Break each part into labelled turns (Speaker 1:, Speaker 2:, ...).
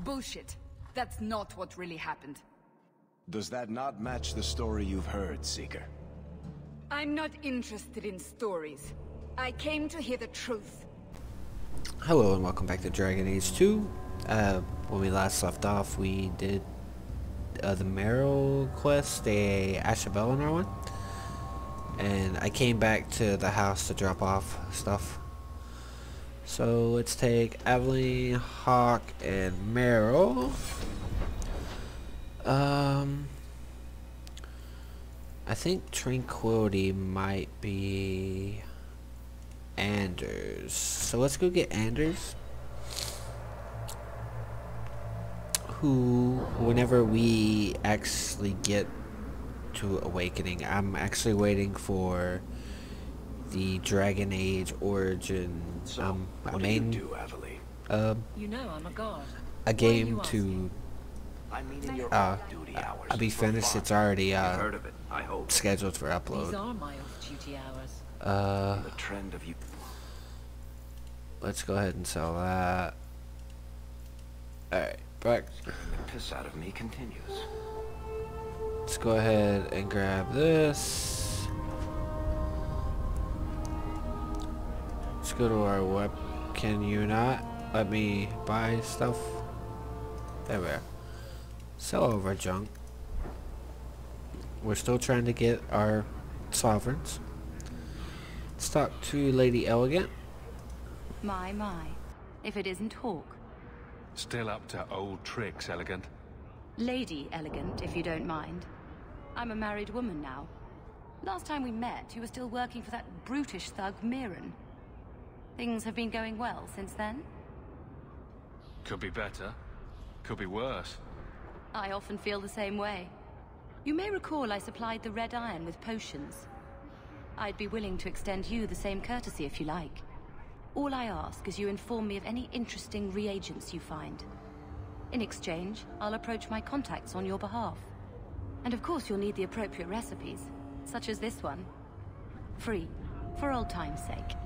Speaker 1: Bullshit. That's not what really happened.
Speaker 2: Does that not match the story you've heard, Seeker?
Speaker 1: I'm not interested in stories. I came to hear the truth.
Speaker 3: Hello and welcome back to Dragon Age 2. When we last left off, we did the Merrill quest, the Ash of Eleanor one. And I came back to the house to drop off stuff. So let's take Aveline, Hawk, and Merrill. I think Tranquility might be Anders. So let's go get Anders. Who, whenever we actually get to Awakening, I'm actually waiting for the Dragon Age Origin.
Speaker 2: What do you do, Aveline?
Speaker 4: You know I'm a god.
Speaker 3: A game to
Speaker 2: I mean in your off-duty hours.
Speaker 3: I'll be finished. It's already
Speaker 2: Heard of it, I hope.
Speaker 3: scheduled for
Speaker 4: These
Speaker 3: upload.
Speaker 4: are my off-duty hours.
Speaker 2: The trend of you.
Speaker 3: Let's go ahead and sell that. Alright, back.
Speaker 2: Scaring the piss out of me continues.
Speaker 3: Let's go ahead and grab this. Let's go to our web. Can you not let me buy stuff? There we are. Sell all of our junk. We're still trying to get our sovereigns. Let's talk to Lady Elegant.
Speaker 5: My. If it isn't Hawk.
Speaker 6: Still up to old tricks, Elegant.
Speaker 5: Lady Elegant, if you don't mind. I'm a married woman now. Last time we met, you were still working for that brutish thug, Mirren. Things have been going well since then?
Speaker 6: Could be better. Could be worse.
Speaker 5: I often feel the same way. You may recall I supplied the Red Iron with potions. I'd be willing to extend you the same courtesy if you like. All I ask is you inform me of any interesting reagents you find. In exchange, I'll approach my contacts on your behalf. And of course you'll need the appropriate recipes, such as this one. Free, for old time's sake.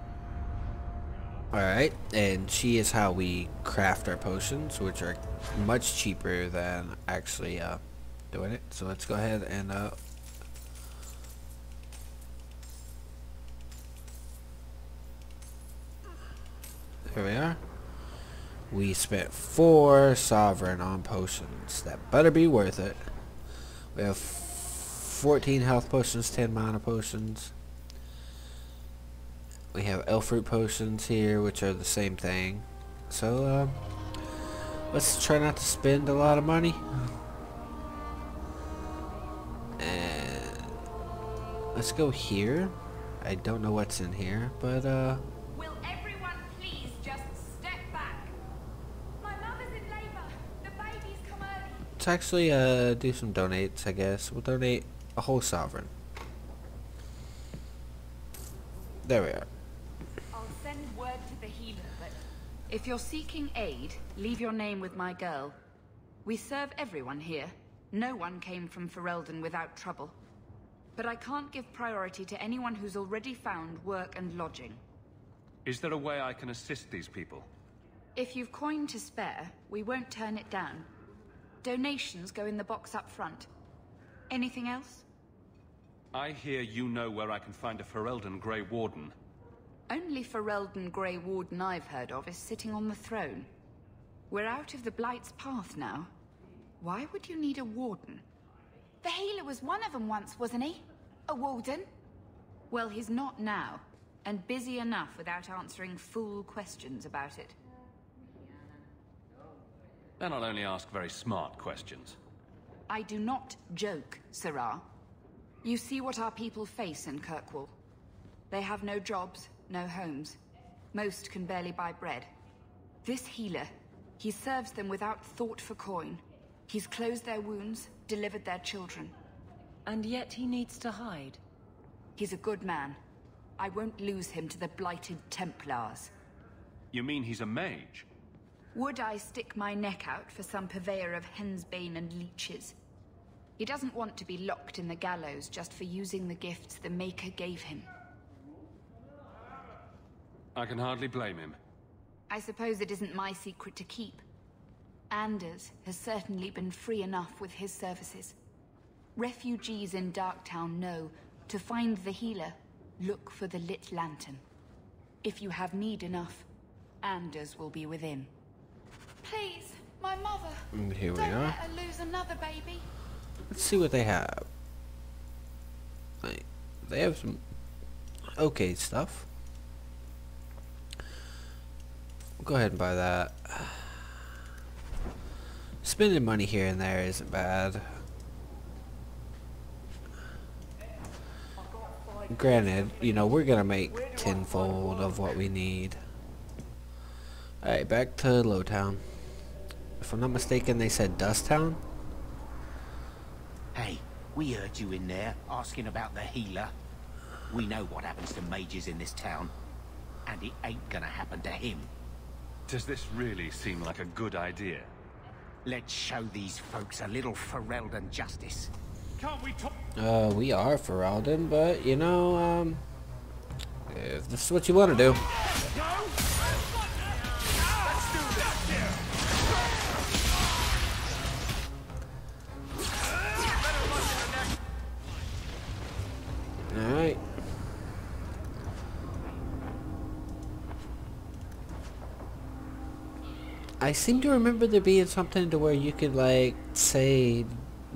Speaker 3: Alright, and she is how we craft our potions, which are much cheaper than actually doing it. So let's go ahead and here we are. We spent 4 sovereign on potions. That better be worth it. We have 14 health potions, 10 mana potions. We have elf fruit potions here, which are the same thing. So, let's try not to spend a lot of money. And let's go here. I don't know what's in here, but
Speaker 1: Will everyone please just step back? My mother's in labor. The baby's come early.
Speaker 3: let's actually do some donates, I guess. We'll donate a whole sovereign. There we are.
Speaker 1: I'll send word to the healer, but if you're seeking aid, leave your name with my girl. We serve everyone here. No one came from Ferelden without trouble. But I can't give priority to anyone who's already found work and lodging.
Speaker 6: Is there a way I can assist these people?
Speaker 1: If you've coin to spare, we won't turn it down. Donations go in the box up front. Anything else?
Speaker 6: I hear you know where I can find a Ferelden Grey Warden.
Speaker 1: Only Ferelden Grey Warden I've heard of is sitting on the throne. We're out of the Blight's path now. Why would you need a warden?
Speaker 7: The healer was one of them once, wasn't he? A warden?
Speaker 1: Well, he's not now, and busy enough without answering fool questions about it.
Speaker 6: Then I'll only ask very smart questions.
Speaker 1: I do not joke, Sirrah. You see what our people face in Kirkwall. They have no jobs, no homes. Most can barely buy bread. This healer, he serves them without thought for coin. He's closed their wounds, delivered their children.
Speaker 4: And yet he needs to hide.
Speaker 1: He's a good man. I won't lose him to the blighted Templars.
Speaker 6: You mean he's a mage?
Speaker 1: Would I stick my neck out for some purveyor of hensbane and leeches? He doesn't want to be locked in the gallows just for using the gifts the Maker gave him.
Speaker 6: I can hardly blame him.
Speaker 1: I suppose it isn't my secret to keep. Anders has certainly been free enough with his services. Refugees in Darktown know to find the healer, look for the lit lantern. If you have need enough, Anders will be within.
Speaker 7: Please, my mother.
Speaker 3: And here we
Speaker 7: Don't
Speaker 3: are.
Speaker 7: let her lose another baby.
Speaker 3: Let's see what they have. Like, they have some okay stuff. We'll go ahead and buy that. Spending money here and there isn't bad. Granted, you know, we're gonna make tenfold of what we need. Alright, back to Lowtown. If I'm not mistaken, they said Dusttown?
Speaker 8: Hey, we heard you in there asking about the healer. We know what happens to mages in this town, and it ain't gonna happen to him.
Speaker 6: Does this really seem like a good idea?
Speaker 8: Let's show these folks a little Ferelden justice.
Speaker 6: Can't we talk?
Speaker 3: We are Ferelden, but, you know, if this is what you want to do. Alright. I seem to remember there being something to where you could, like, say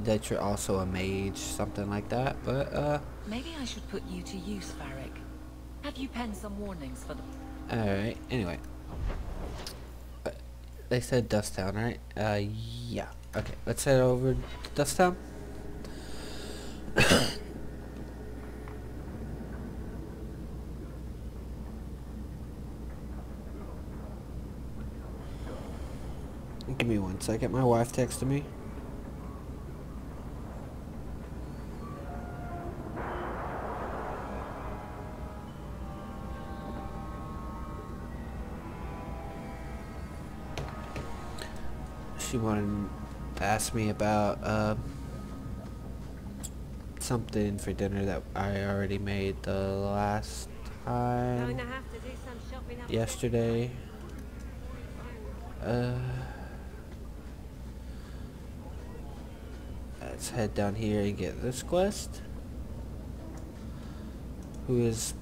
Speaker 3: that you're also a mage, something like that, but,
Speaker 4: Maybe I should put you to use, Varric. Have you penned some warnings for the...
Speaker 3: Alright, anyway. They said Dusttown, right? Yeah. Okay, let's head over to Dusttown. Give me 1 second, my wife texted me. She wanted to ask me about something for dinner that I already made the last time yesterday. Let's head down here and get this quest. Who is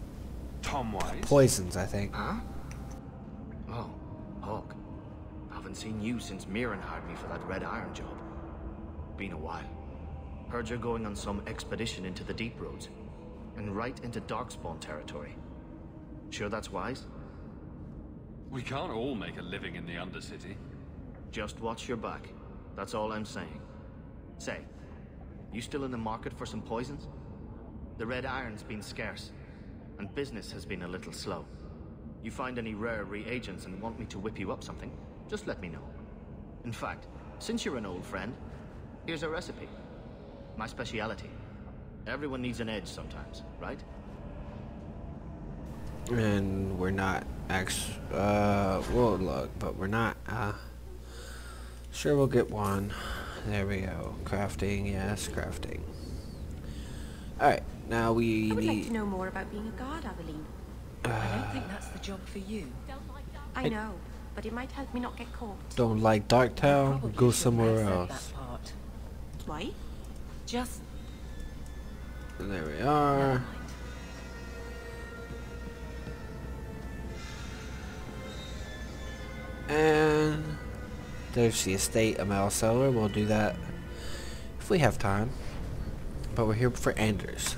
Speaker 6: Tom Wise?
Speaker 3: Poisons, I think.
Speaker 9: Huh? Oh, Hawk. Haven't seen you since Mirren hired me for that Red Iron job. Been a while. Heard you're going on some expedition into the Deep Roads. And right into Darkspawn territory. Sure that's wise?
Speaker 6: We can't all make a living in the Undercity.
Speaker 9: Just watch your back. That's all I'm saying. Say, you still in the market for some poisons? The Red Iron's been scarce, and business has been a little slow. You find any rare reagents and want me to whip you up something, just let me know. In fact, since you're an old friend, here's a recipe. My speciality. Everyone needs an edge sometimes, right?
Speaker 3: And we're not actually, we'll look, but we're not, sure we'll get one. There we go. Crafting, yes, crafting. Alright, now we
Speaker 10: I would
Speaker 3: need...
Speaker 10: like to know more about being a guard, Aveline.
Speaker 4: I don't think that's the job for you.
Speaker 10: I know, but it might help me not get caught.
Speaker 3: Don't like Darktown?
Speaker 4: Probably
Speaker 3: Go
Speaker 4: shouldn't
Speaker 3: somewhere
Speaker 4: have said
Speaker 3: else.
Speaker 4: that part.
Speaker 10: Why?
Speaker 4: Just...
Speaker 3: There we
Speaker 4: never
Speaker 3: are.
Speaker 4: mind.
Speaker 3: And there's the estate of Malcellar. We'll do that if we have time. But we're here for Anders.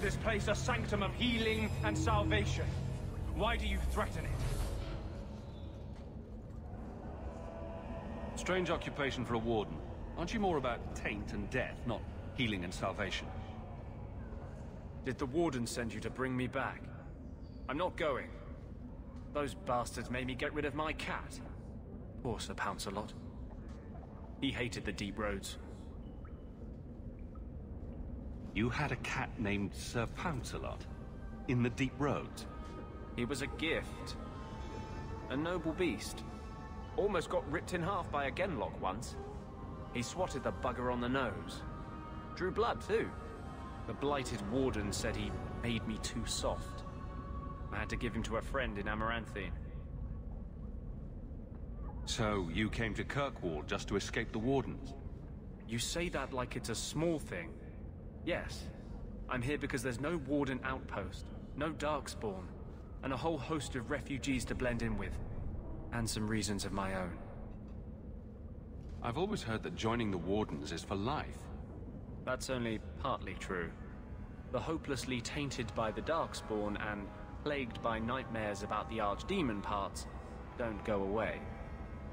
Speaker 11: This place a sanctum of healing and salvation. Why do you threaten it?
Speaker 6: Strange occupation for a warden. Aren't you more about taint and death, not healing and salvation?
Speaker 11: Did the warden send you to bring me back? I'm not going. Those bastards made me get rid of my cat. Poor Sir Pouncelot. He hated the deep roads.
Speaker 6: You had a cat named Sir Pouncelot in the deep roads?
Speaker 11: He was a gift. A noble beast. Almost got ripped in half by a Genlock once. He swatted the bugger on the nose. Drew blood, too. The blighted warden said he made me too soft. I had to give him to a friend in Amaranthine.
Speaker 6: So, you came to Kirkwall just to escape the Wardens?
Speaker 11: You say that like it's a small thing. Yes. I'm here because there's no Warden outpost, no Darkspawn, and a whole host of refugees to blend in with. And some reasons of my own.
Speaker 6: I've always heard that joining the Wardens is for life.
Speaker 11: That's only partly true. The hopelessly tainted by the Darkspawn and plagued by nightmares about the Archdemon parts don't go away.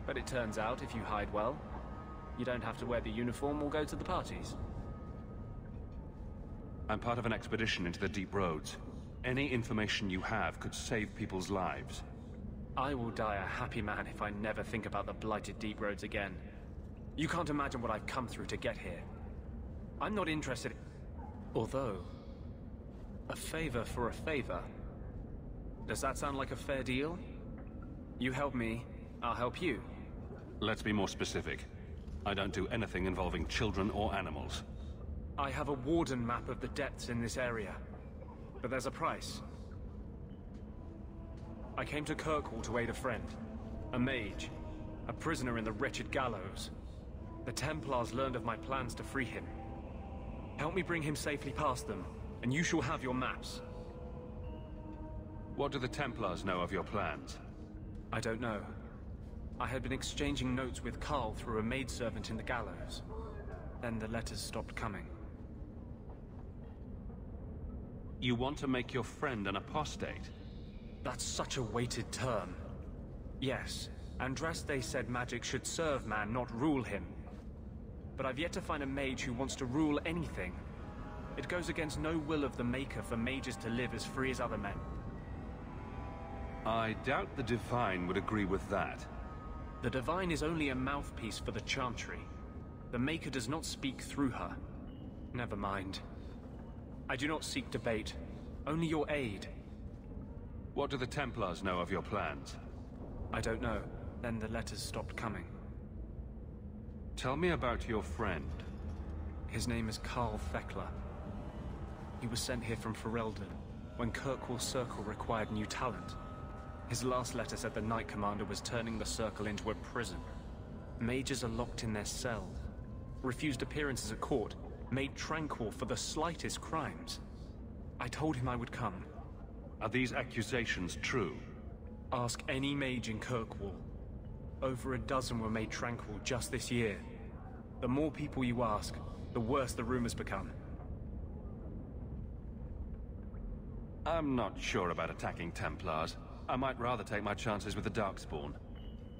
Speaker 11: But it turns out if you hide well, you don't have to wear the uniform or go to the parties.
Speaker 6: I'm part of an expedition into the deep roads. Any information you have could save people's lives.
Speaker 11: I will die a happy man if I never think about the blighted deep roads again. You can't imagine what I've come through to get here. I'm not interested. Although, a favor for a favor. Does that sound like a fair deal? You help me, I'll help you.
Speaker 6: Let's be more specific. I don't do anything involving children or animals.
Speaker 11: I have a Warden map of the depths in this area. But there's a price. I came to Kirkwall to aid a friend. A mage. A prisoner in the wretched gallows. The Templars learned of my plans to free him. Help me bring him safely past them, and you shall have your maps.
Speaker 6: What do the Templars know of your plans?
Speaker 11: I don't know. I had been exchanging notes with Carl through a maidservant in the gallows. Then the letters stopped coming.
Speaker 6: You want to make your friend an apostate?
Speaker 11: That's such a weighted term. Yes, Andraste said magic should serve man, not rule him. But I've yet to find a mage who wants to rule anything. It goes against no will of the Maker for mages to live as free as other men.
Speaker 6: I doubt the Divine would agree with that.
Speaker 11: The Divine is only a mouthpiece for the Chantry. The Maker does not speak through her. Never mind. I do not seek debate, only your aid.
Speaker 6: What do the Templars know of your plans?
Speaker 11: I don't know. Then the letters stopped coming.
Speaker 6: Tell me about your friend.
Speaker 11: His name is Carl Thekla. He was sent here from Ferelden, when Kirkwall Circle required new talent. His last letter said the Knight Commander was turning the Circle into a prison. Mages are locked in their cells, refused appearances at court, made tranquil for the slightest crimes. I told him I would come.
Speaker 6: Are these accusations true?
Speaker 11: Ask any mage in Kirkwall. Over a dozen were made tranquil just this year. The more people you ask, the worse the rumors become.
Speaker 6: I'm not sure about attacking Templars. I might rather take my chances with the Darkspawn.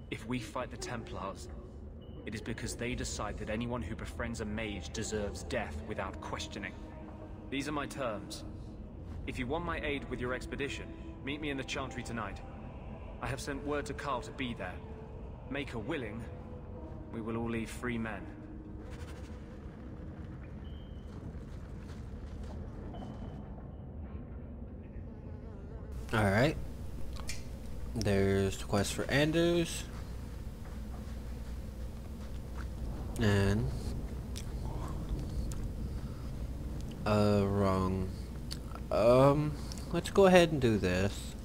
Speaker 11: If we fight the Templars, it is because they decide that anyone who befriends a mage deserves death without questioning. These are my terms. If you want my aid with your expedition, meet me in the Chantry tonight. I have sent word to Carl to be there. Maker willing, we will all leave free men.
Speaker 3: Alright. There's the quest for Anders. And wrong. Let's go ahead and do this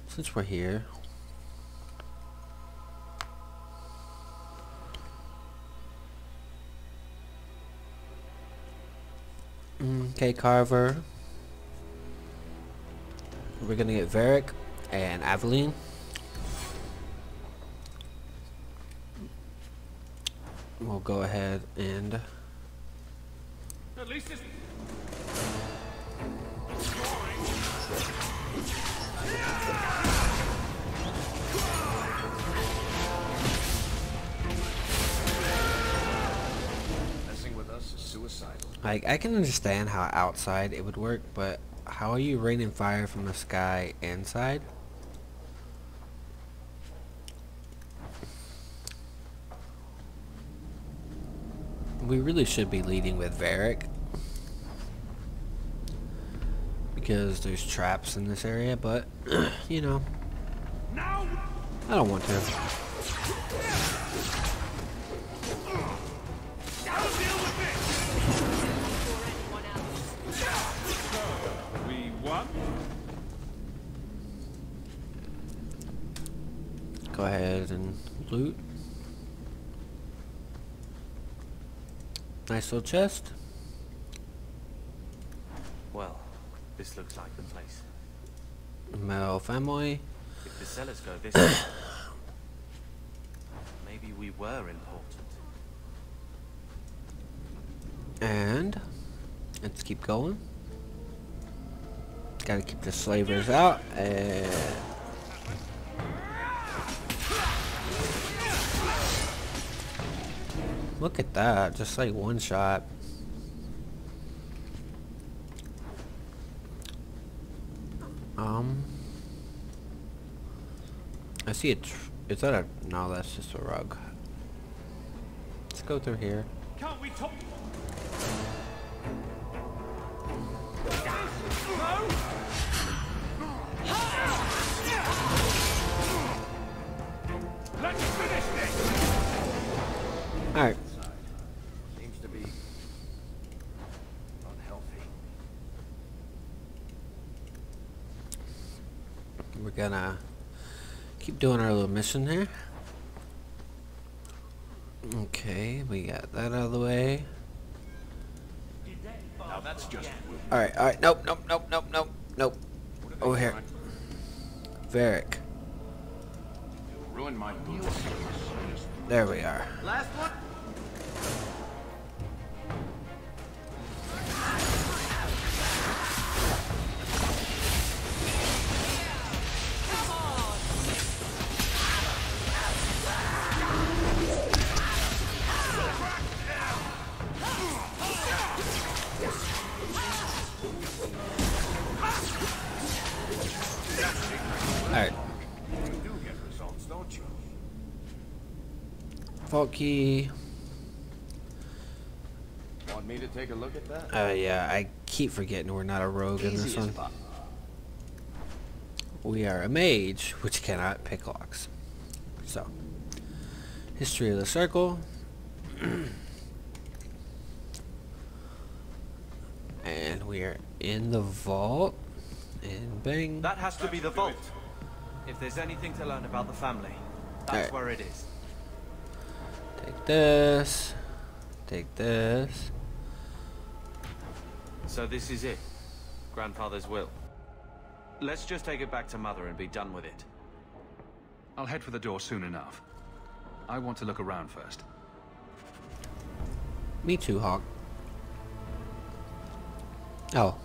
Speaker 3: since we're here. Okay, Carver. We're gonna get Varric and Aveline. We'll go ahead and
Speaker 11: at least it's
Speaker 2: messing with us is suicidal.
Speaker 3: like, I can understand how outside it would work, but how are you raining fire from the sky inside? We really should be leading with Varric. Because there's traps in this area, but, you know. I don't want to.
Speaker 6: We won?
Speaker 3: Go ahead and loot. Nice little chest.
Speaker 12: Well, this looks like the place.
Speaker 3: Male family.
Speaker 12: If the cellars go this way, maybe we were important.
Speaker 3: And let's keep going. Gotta keep the slavers out. And look at that, just like one shot. I see a is that a no, that's just a rug. Let's go through here.
Speaker 6: Can't we talk? Let's finish this.
Speaker 3: Alright.
Speaker 12: Seems to be unhealthy.
Speaker 3: We're gonna keep doing our little mission here. Okay, we got that out of the way.
Speaker 12: Now that's just
Speaker 3: Alright, nope. Over here. Varric.
Speaker 12: ruin my boots.
Speaker 3: There we are.
Speaker 8: Last one?
Speaker 3: Alright.
Speaker 12: You do get results, don't you?
Speaker 3: Vault key.
Speaker 12: Want me to take a look at that?
Speaker 3: Yeah, I keep forgetting we're not a rogue in this one. We are a mage, which cannot pick locks. So, history of the circle. And we are in the vault. And bang.
Speaker 12: That has to be the vault. If there's anything to learn about the family, that's where it is.
Speaker 3: Take this. Take this.
Speaker 12: So this is it. Grandfather's will. Let's just take it back to Mother and be done with it.
Speaker 6: I'll head for the door soon enough. I want to look around first.
Speaker 3: Me too, Hawk. Oh.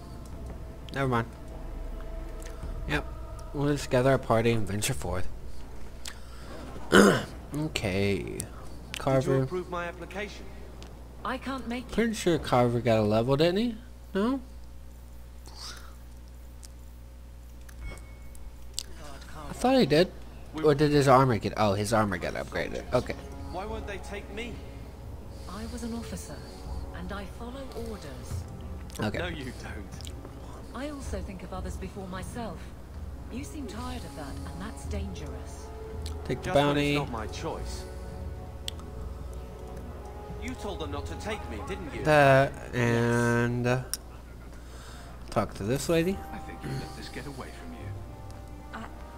Speaker 3: Never mind. Yep. We'll just gather our party and venture forth. Okay. Carver.
Speaker 12: Did you approve my application?
Speaker 4: I can't make it.
Speaker 3: Pretty sure Carver got a level, didn't he? No? I thought he did. Or did his armor get... Oh, his armor got upgraded. Okay.
Speaker 12: Why won't they take me?
Speaker 4: I was an officer, and I follow orders.
Speaker 3: Okay.
Speaker 12: No, you don't.
Speaker 4: I also think of others before myself. You seem tired of that, and that's dangerous.
Speaker 3: Take the
Speaker 12: Just when
Speaker 3: bounty.
Speaker 12: it's not my choice. You told them not to take me, didn't you?
Speaker 3: That and talk to this lady.
Speaker 6: I think you let this get away from you.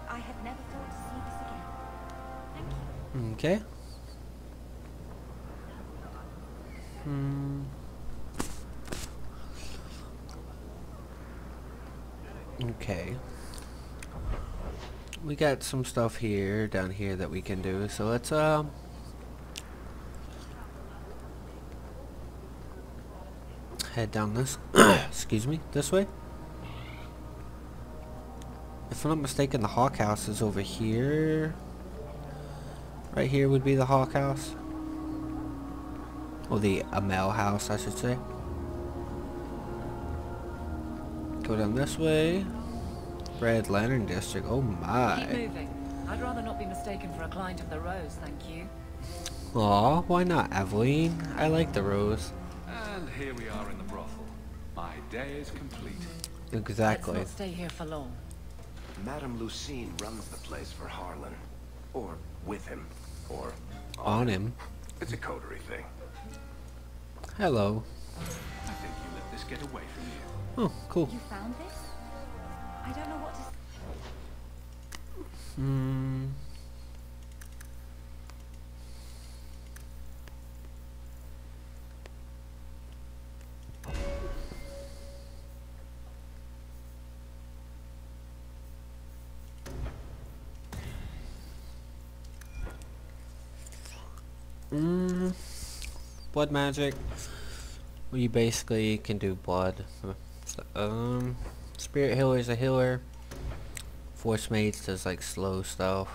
Speaker 10: I had never thought to see this again. Thank you.
Speaker 3: Okay. Okay. We got some stuff here, down here that we can do. So let's head down this excuse me, this way. If I'm not mistaken, the Hawk House is over here. Right here would be the Hawk House. Or the Amel House, I should say. Go down this way. Red Lantern District. Oh my.
Speaker 4: Keep moving. I'd rather not be mistaken for a client of the Rose, thank you.
Speaker 3: Aw, why not, Aveline? I like the rose.
Speaker 6: And here we are in the brothel. My day is complete.
Speaker 3: Exactly.
Speaker 4: Let's not stay here for long.
Speaker 2: Madame Lucine runs the place for Harlan. Or with him. Or
Speaker 3: on him.
Speaker 2: It's a coterie thing.
Speaker 3: Hello.
Speaker 6: I think you let this get away from you.
Speaker 3: Oh, cool.
Speaker 10: You found this? I don't know what to...
Speaker 3: Blood magic. We basically can do blood. Spirit healer is a healer. Force mates does like slow stuff.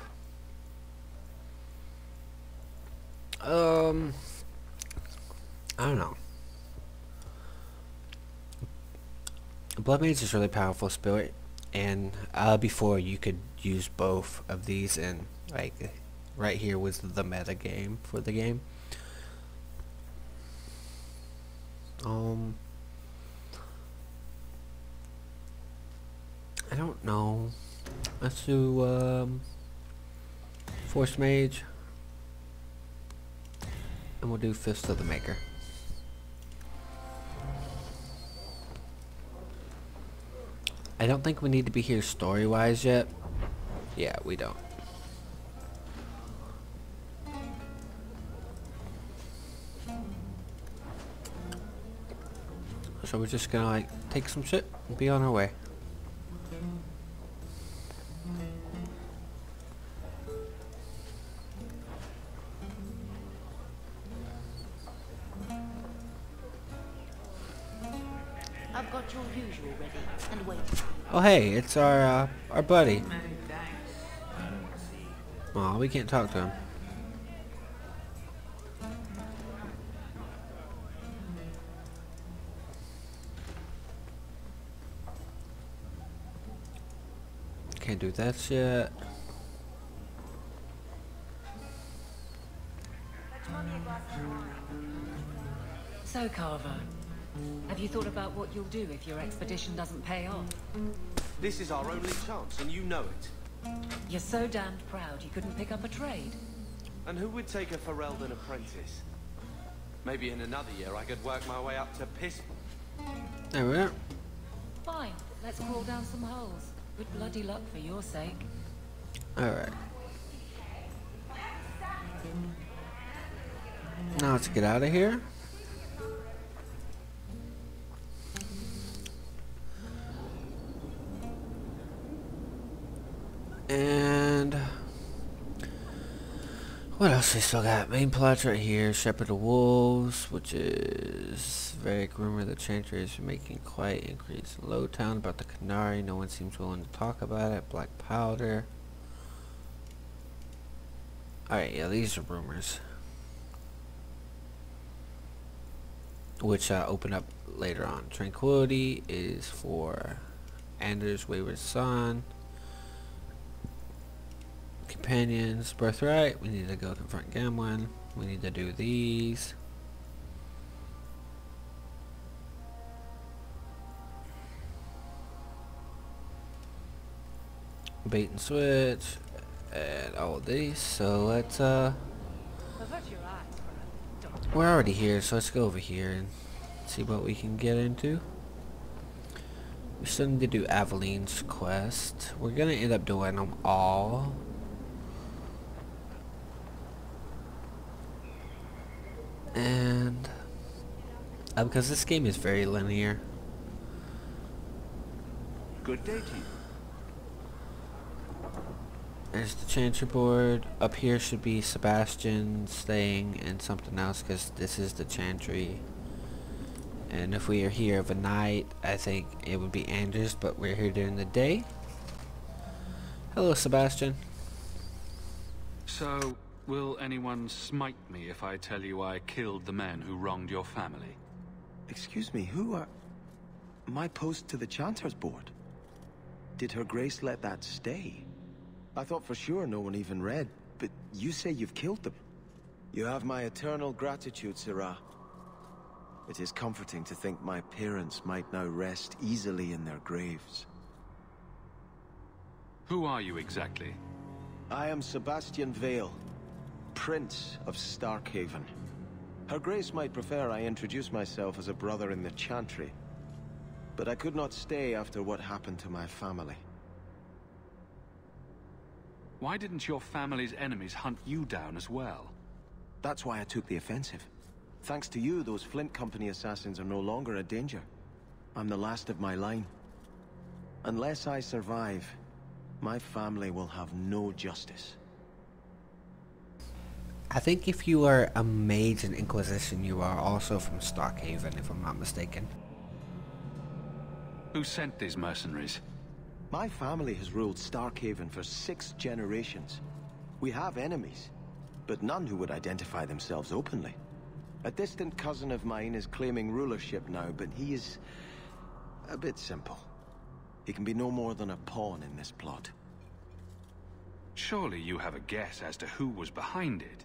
Speaker 3: I don't know. Blood mage is really powerful spirit, and before you could use both of these, and like right here was the meta game for the game. I don't know. Let's do Force Mage, and we'll do Fist of the Maker. I don't think we need to be here story-wise yet. Yeah, we don't. So we're just gonna like take some shit and be on our way.
Speaker 10: I've got your usual ready and waiting.
Speaker 3: Oh hey, it's our buddy. Aw, we can't talk to him. Can't do that yet.
Speaker 4: So, Carver, have you thought about what you'll do if your expedition doesn't pay off?
Speaker 12: This is our only chance, and you know it.
Speaker 4: You're so damned proud you couldn't pick up a trade.
Speaker 12: And who would take a Ferelden apprentice? Maybe in another year I could work my way up to piss.
Speaker 3: There we are.
Speaker 4: Fine, let's crawl down some holes. Good bloody luck for your sake.
Speaker 3: Alright. Now let's get out of here. And what else we still got? Main plots right here. Shepherd of Wolves, which is very rumor that Chantry is making quite increase in Lowtown about the Canary. No one seems willing to talk about it. Black Powder. Alright, yeah, these are rumors. Which open up later on. Tranquility is for Anders' Wayward Son. Companions, Birthright, we need to go confront Gamlen. We need to do these. Bait and switch, and all of these. So let's we're already here, so let's go over here and see what we can get into. We still need to do Aveline's quest. We're gonna end up doing them all. And because this game is very linear.
Speaker 2: Good day to you.
Speaker 3: There's the Chantry board. Up here should be Sebastian's thing and something else, because this is the Chantry. And if we are here of a night, I think it would be Anders, but we're here during the day. Hello, Sebastian.
Speaker 6: So, will anyone smite me if I tell you I killed the men who wronged your family?
Speaker 2: Excuse me, who are... My post to the Chanter's board? Did Her Grace let that stay? I thought for sure no one even read, but you say you've killed them. You have my eternal gratitude, Sirrah. It is comforting to think my parents might now rest easily in their graves.
Speaker 6: Who are you exactly?
Speaker 2: I am Sebastian Vale, Prince of Starkhaven. Her Grace might prefer I introduce myself as a brother in the Chantry, but I could not stay after what happened to my family.
Speaker 6: Why didn't your family's enemies hunt you down as well?
Speaker 2: That's why I took the offensive. Thanks to you, those Flint Company assassins are no longer a danger. I'm the last of my line. Unless I survive, my family will have no justice.
Speaker 3: I think if you are a mage in Inquisition, you are also from Starkhaven, if I'm not mistaken.
Speaker 6: Who sent these mercenaries?
Speaker 2: My family has ruled Starkhaven for 6 generations. We have enemies, but none who would identify themselves openly. A distant cousin of mine is claiming rulership now, but he is a bit simple. He can be no more than a pawn in this plot.
Speaker 6: Surely you have a guess as to who was behind it.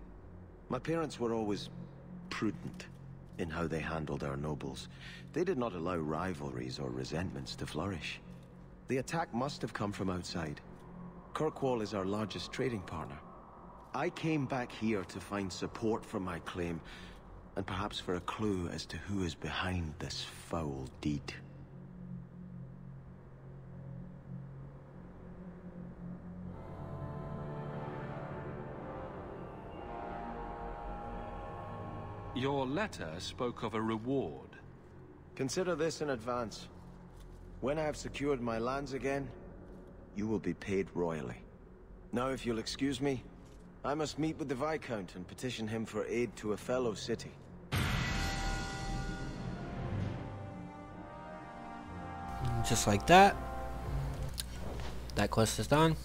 Speaker 2: My parents were always prudent in how they handled our nobles. They did not allow rivalries or resentments to flourish. The attack must have come from outside. Kirkwall is our largest trading partner. I came back here to find support for my claim, and perhaps for a clue as to who is behind this foul deed.
Speaker 6: Your letter spoke of a reward.
Speaker 2: Consider this in advance. When I have secured my lands again, you will be paid royally. Now, if you'll excuse me, I must meet with the Viscount and petition him for aid to a fellow city.
Speaker 3: Just like that. That quest is done.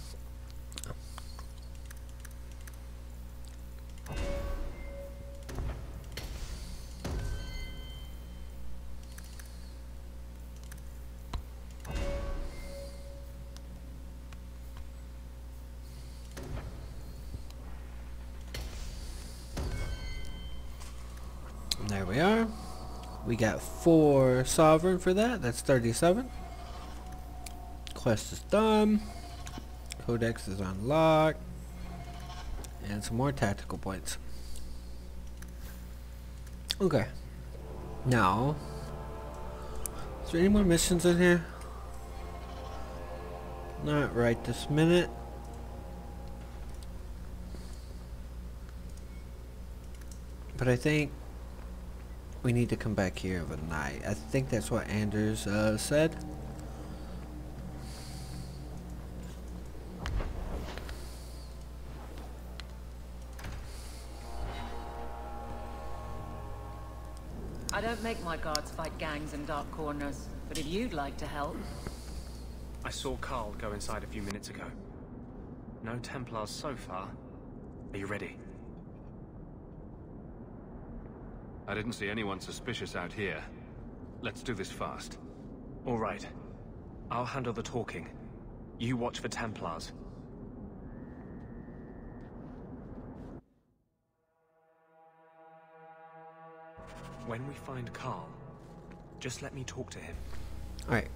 Speaker 3: There we are. We got 4 sovereign for that. That's 37. Quest is done. Codex is unlocked. And some more tactical points. Okay. Now, is there any more missions in here? Not right this minute. But I think we need to come back here overnight. I think that's what Anders said.
Speaker 4: I don't make my guards fight gangs in dark corners, but if you'd like to help...
Speaker 11: I saw Carl go inside a few minutes ago. No Templars so far. Are you ready?
Speaker 6: I didn't see anyone suspicious out here. Let's do this fast.
Speaker 11: All right. I'll handle the talking. You watch for Templars. When we find Carl, just let me talk to him.
Speaker 3: Alright.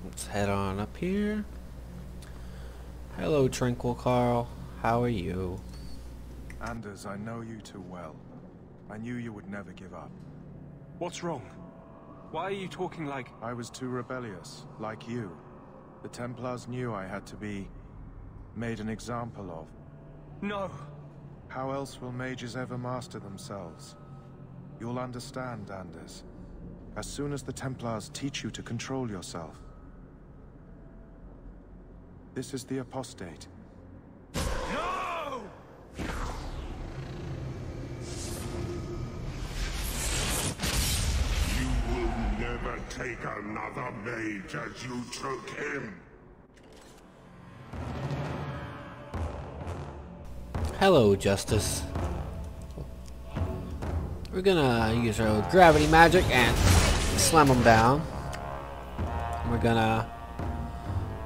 Speaker 3: Let's head on up here. Hello, Tranquil Carl. How are you?
Speaker 13: Anders, I know you too well. I knew you would never give up.
Speaker 11: What's wrong? Why are you talking like...
Speaker 13: I was too rebellious, like you. The Templars knew I had to be... made an example of.
Speaker 11: No!
Speaker 13: How else will mages ever master themselves? You'll understand, Anders. As soon as the Templars teach you to control yourself. This is the apostate.
Speaker 11: No!
Speaker 14: You will never take another mage as you took him.
Speaker 3: Hello, Justice. We're gonna use our gravity magic and slam them down. We're gonna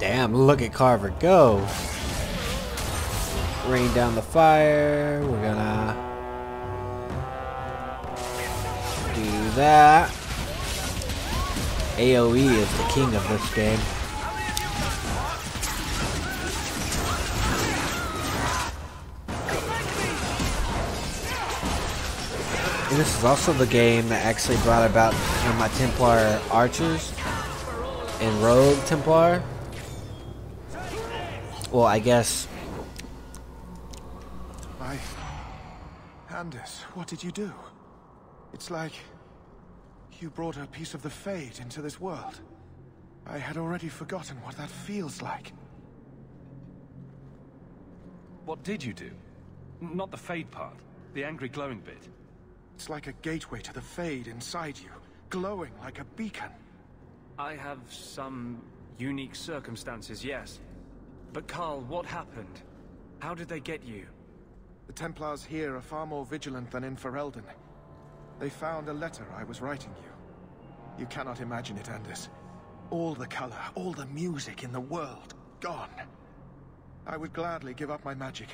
Speaker 3: Damn, look at Carver go. Rain down the fire. We're gonna do that. AoE is the king of this game. And this is also the game that actually brought about my Templar archers and Rogue Templar. Well, I guess.
Speaker 13: Anders, what did you do? It's like you brought a piece of the Fade into this world. I had already forgotten what that feels like.
Speaker 6: What did you do? Not the Fade part, the angry glowing bit.
Speaker 13: It's like a gateway to the Fade inside you, glowing like a beacon.
Speaker 11: I have some unique circumstances, yes. But Carl, what happened? How did they get you?
Speaker 13: The Templars here are far more vigilant than in Ferelden. They found a letter I was writing you. You cannot imagine it, Anders. All the color, all the music in the world, gone. I would gladly give up my magic.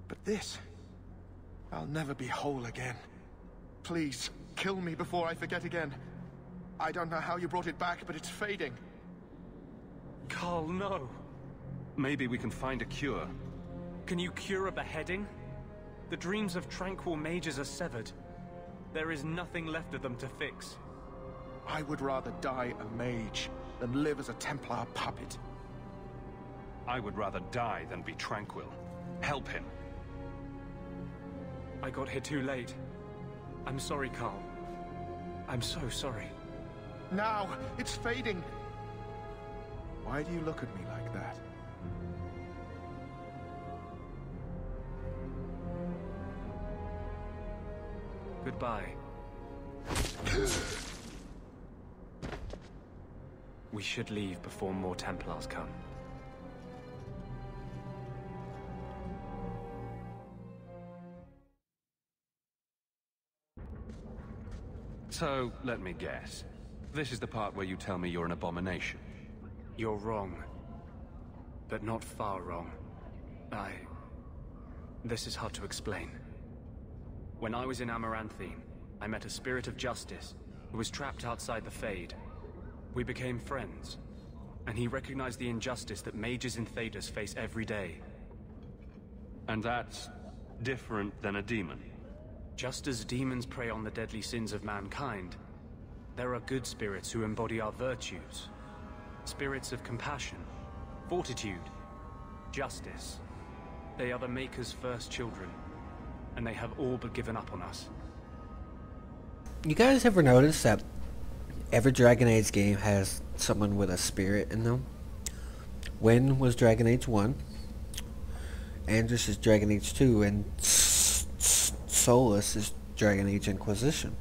Speaker 13: But this... I'll never be whole again. Please, kill me before I forget again. I don't know how you brought it back, but it's fading.
Speaker 11: Carl, no.
Speaker 6: Maybe we can find a cure.
Speaker 11: Can you cure a beheading? The dreams of tranquil mages are severed. There is nothing left of them to fix.
Speaker 13: I would rather die a mage than live as a Templar puppet.
Speaker 6: I would rather die than be tranquil. Help him.
Speaker 11: I got here too late. I'm sorry, Carl. I'm so sorry.
Speaker 13: Now! It's fading! Why do you look at me like that?
Speaker 11: Goodbye. We should leave before more Templars come.
Speaker 6: So, let me guess. This is the part where you tell me you're an abomination.
Speaker 11: You're wrong. But not far wrong. This is hard to explain. When I was in Amaranthine, I met a spirit of justice who was trapped outside the Fade. We became friends, and he recognized the injustice that mages in Thedas face every day.
Speaker 6: And that's different than a demon?
Speaker 11: Just as demons prey on the deadly sins of mankind, there are good spirits who embody our virtues. Spirits of compassion, fortitude, justice. They are the Maker's first children, and they have all but given up on us.
Speaker 3: You guys ever notice that every Dragon Age game has someone with a spirit in them? Wynne was Dragon Age 1, Andres is Dragon Age 2, and Solas is Dragon Age Inquisition.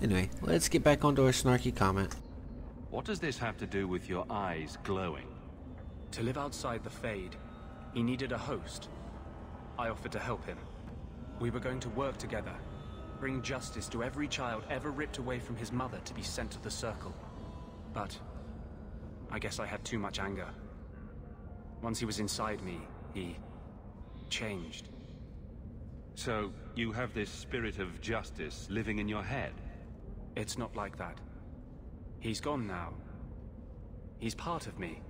Speaker 3: Anyway, let's get back onto our snarky comment.
Speaker 6: What does this have to do with your eyes glowing?
Speaker 11: To live outside the Fade, he needed a host. I offered to help him. We were going to work together, bring justice to every child ever ripped away from his mother to be sent to the Circle. But I guess I had too much anger. Once he was inside me, he changed.
Speaker 6: So, you have this spirit of justice living in your head?
Speaker 11: It's not like that. He's gone now. He's part of me.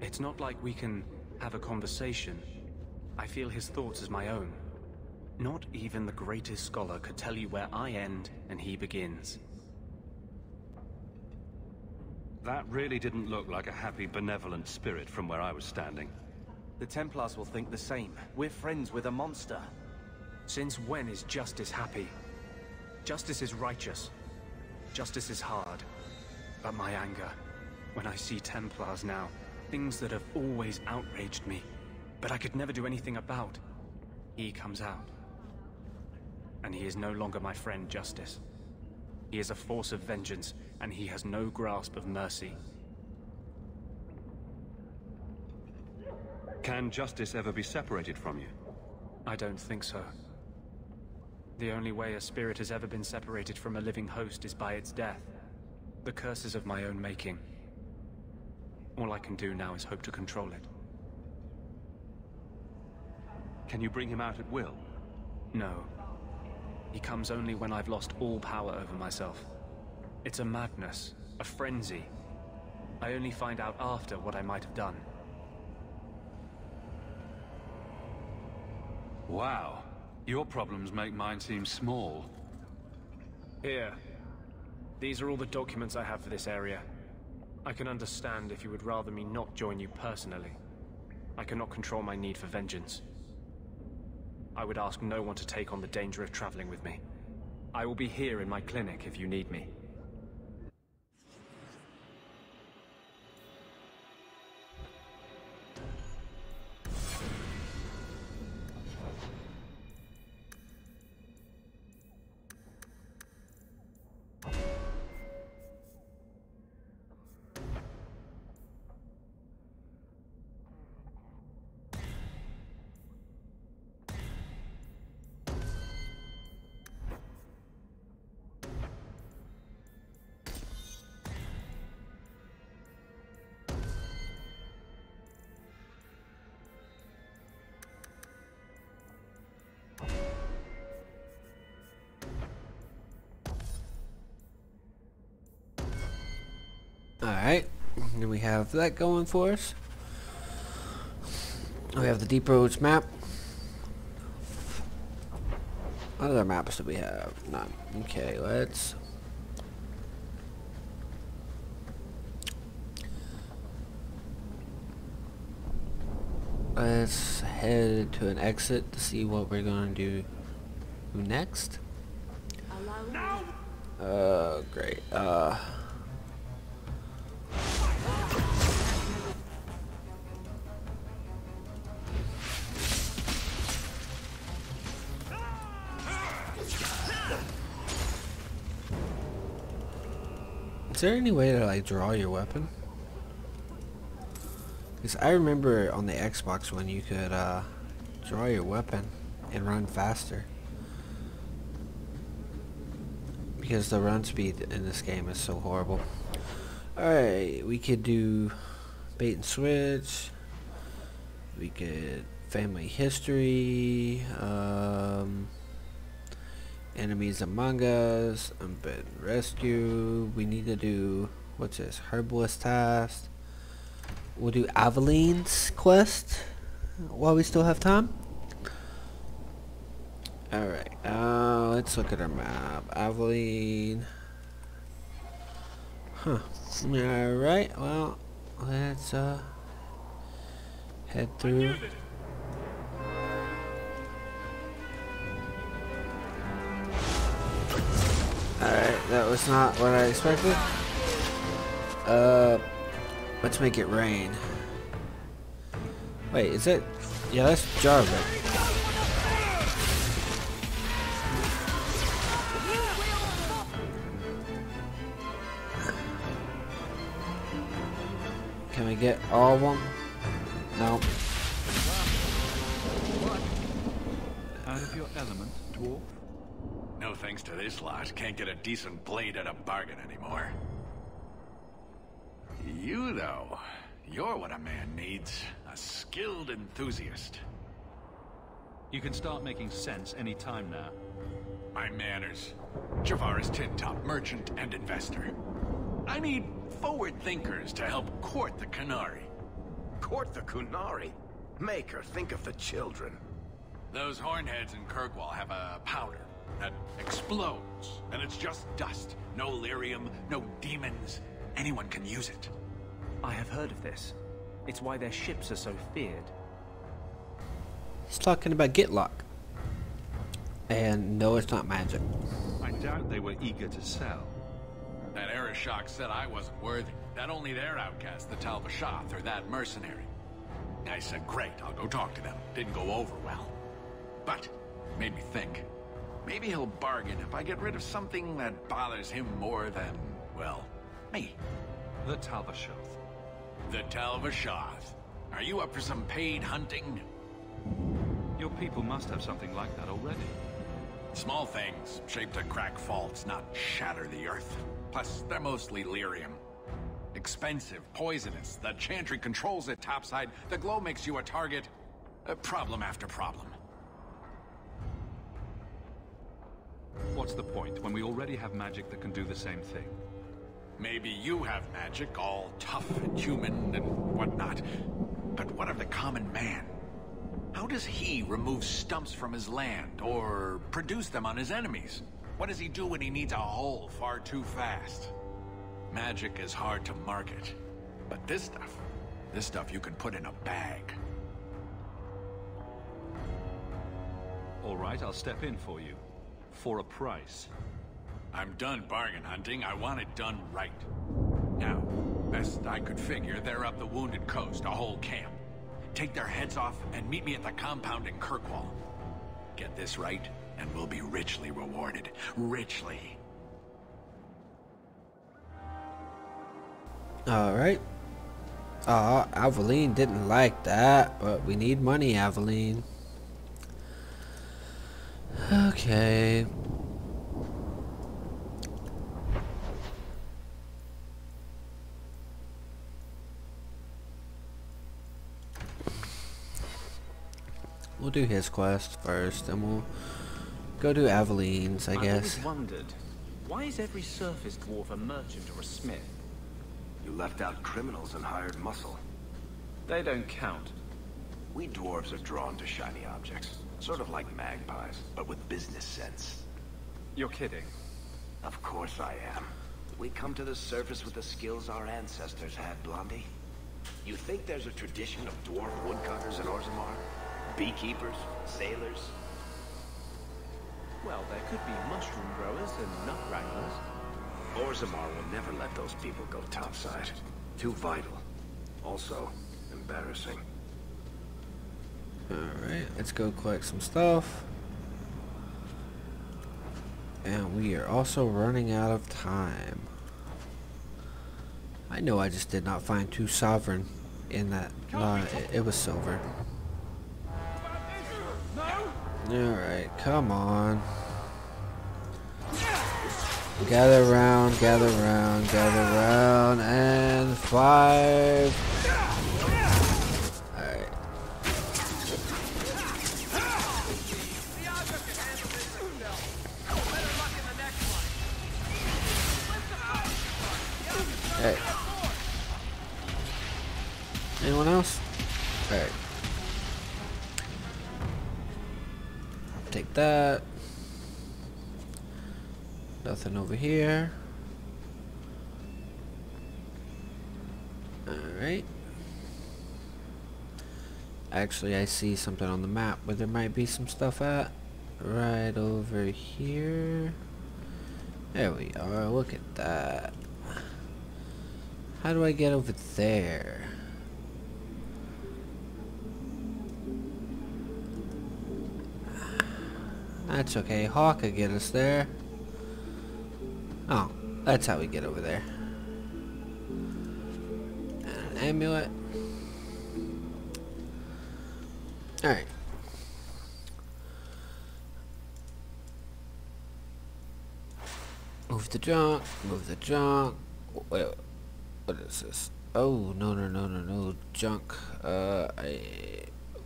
Speaker 11: It's not like we can have a conversation. I feel his thoughts as my own. Not even the greatest scholar could tell you where I end and he begins.
Speaker 6: That really didn't look like a happy, benevolent spirit from where I was standing.
Speaker 12: The Templars will think the same. We're friends with a monster.
Speaker 11: Since when is justice happy? Justice is righteous. Justice is hard. But my anger, when I see Templars now, things that have always outraged me, but I could never do anything about, he comes out. And he is no longer my friend, Justice. He is a force of vengeance, and he has no grasp of mercy.
Speaker 6: Can Justice ever be separated from you?
Speaker 11: I don't think so. The only way a spirit has ever been separated from a living host is by its death. The curses of my own making. All I can do now is hope to control it.
Speaker 6: Can you bring him out at will?
Speaker 11: No. He comes only when I've lost all power over myself. It's a madness, a frenzy. I only find out after what I might have done.
Speaker 6: Wow. Your problems make mine seem small.
Speaker 11: Here. These are all the documents I have for this area. I can understand if you would rather me not join you personally. I cannot control my need for vengeance. I would ask no one to take on the danger of traveling with me. I will be here in my clinic if you need me.
Speaker 3: Alright, and we have that going for us. We have the Deep Roads map. What other maps do we have? None. Okay, let's head to an exit to see what we're gonna do next. Great. Is there any way to like draw your weapon? Because I remember on the Xbox when you could draw your weapon and run faster. Because the run speed in this game is so horrible. Alright, we could do bait and switch. We could family history. Enemies among us, unbidden rescue. We need to do, what's this, herbalist task. We'll do Aveline's quest while we still have time. Alright, let's look at our map. Aveline. Huh. Alright, well, let's head through. Alright, that was not what I expected. Let's make it rain. Wait, is it? Yeah, that's Jarvan. Can we get all of them? No.
Speaker 6: Out of your element, dwarf?
Speaker 15: No thanks to this lot. Can't get a decent blade at a bargain anymore. You, though, you're what a man needs. A skilled enthusiast.
Speaker 6: You can start making sense any time now.
Speaker 15: My manners. Javaris Tintop, merchant and investor. I need forward thinkers to help court the Qunari.
Speaker 2: Court the Qunari? Maker, think of the children.
Speaker 15: Those hornheads in Kirkwall have a powder that explodes, and it's just dust. No lyrium, no demons. Anyone can use it.
Speaker 11: I have heard of this. It's why their ships are so feared.
Speaker 3: He's talking about Gitlock. And no, it's not magic.
Speaker 6: I doubt they were eager to sell.
Speaker 15: That Arishok said I wasn't worthy. That only their outcast, the Tal Vashath, or that mercenary. I said, great, I'll go talk to them. Didn't go over well. But, made me think. Maybe he'll bargain if I get rid of something that bothers him more than, well, me.
Speaker 6: The Tal Vashath.
Speaker 15: The Tal Vashath. Are you up for some paid hunting?
Speaker 6: Your people must have something like that already.
Speaker 15: Small things, shaped to crack faults, not shatter the earth. Plus, they're mostly lyrium. expensive, poisonous. The Chantry controls it topside. The glow makes you a target. Problem after problem.
Speaker 6: What's the point when we already have magic that can do the same thing?
Speaker 15: Maybe you have magic, all tough and human and whatnot. But what of the common man? How does he remove stumps from his land, or produce them on his enemies? What does he do when he needs a hole far too fast? Magic is hard to market. But this stuff you can put in a bag.
Speaker 6: All right, I'll step in for you. For a price.
Speaker 15: I'm done bargain hunting. I want it done right. Now, best I could figure, they're up the Wounded Coast, a whole camp. Take their heads off and meet me at the compound in Kirkwall. Get this right, and we'll be richly rewarded. Richly.
Speaker 3: Alright. Aveline didn't like that, but we need money, Aveline. Okay. We'll do his quest first, and we'll go to Aveline's, I guess.
Speaker 16: I've always wondered, why is every surface dwarf a merchant or a smith?
Speaker 17: You left out criminals and hired muscle.
Speaker 16: They don't count.
Speaker 17: We dwarves are drawn to shiny objects. Sort of like magpies, but with business sense.
Speaker 16: You're kidding.
Speaker 17: Of course I am. We come to the surface with the skills our ancestors had, Blondie. You think there's a tradition of dwarf woodcutters in Orzammar? Beekeepers? Sailors?
Speaker 16: Well, there could be mushroom growers and nut wranglers.
Speaker 17: Orzammar will never let those people go topside. Too vital. Also, embarrassing.
Speaker 3: Alright, let's go collect some stuff. And we are also running out of time. I know I just did not find 2 sovereign in that. It was silver. Alright, come on. Gather round, gather round, gather round, and 5. Alright. Hey. Anyone else? Alright. Take that. Nothing over here. Alright. Actually, I see something on the map where there might be some stuff at. Right over here. There we are. Look at that. How do I get over there? That's okay. Hawk could get us there. Oh, that's how we get over there. And an amulet. Alright. Move the junk. Move the junk. Wait, what is this? Oh, no. Junk.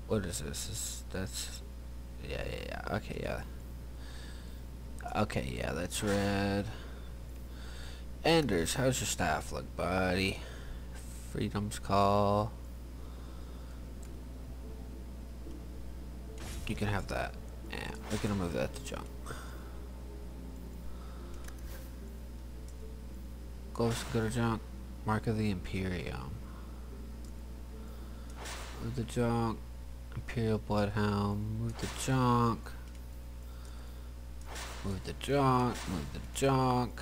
Speaker 3: What is this? That's... Yeah. Okay, yeah. Okay, yeah, that's red. Anders, how's your staff look, buddy? Freedom's Call. You can have that. Yeah, we're gonna move that to junk. Go to junk. Mark of the Imperium. Move the junk. Imperial Bloodhound. Move the junk. Move the junk. Move the junk.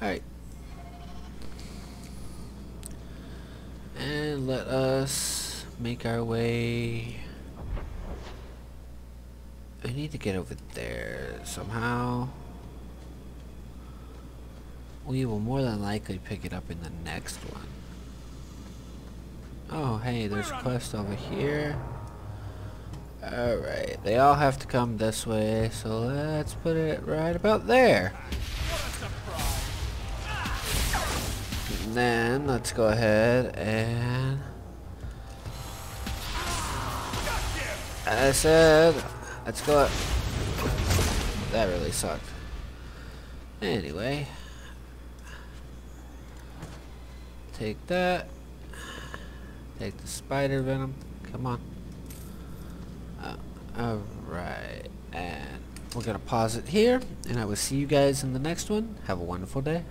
Speaker 3: Alright. And let us make our way. I need to get over there somehow. We will more than likely pick it up in the next one. Oh, hey, there's a quest over here. Alright, they all have to come this way, so let's put it right about there. And then let's go ahead and, as I said, let's go. That really sucked. Anyway, take that. Take the spider venom. Come on. Alright, and we're gonna pause it here, and I will see you guys in the next one. Have a wonderful day.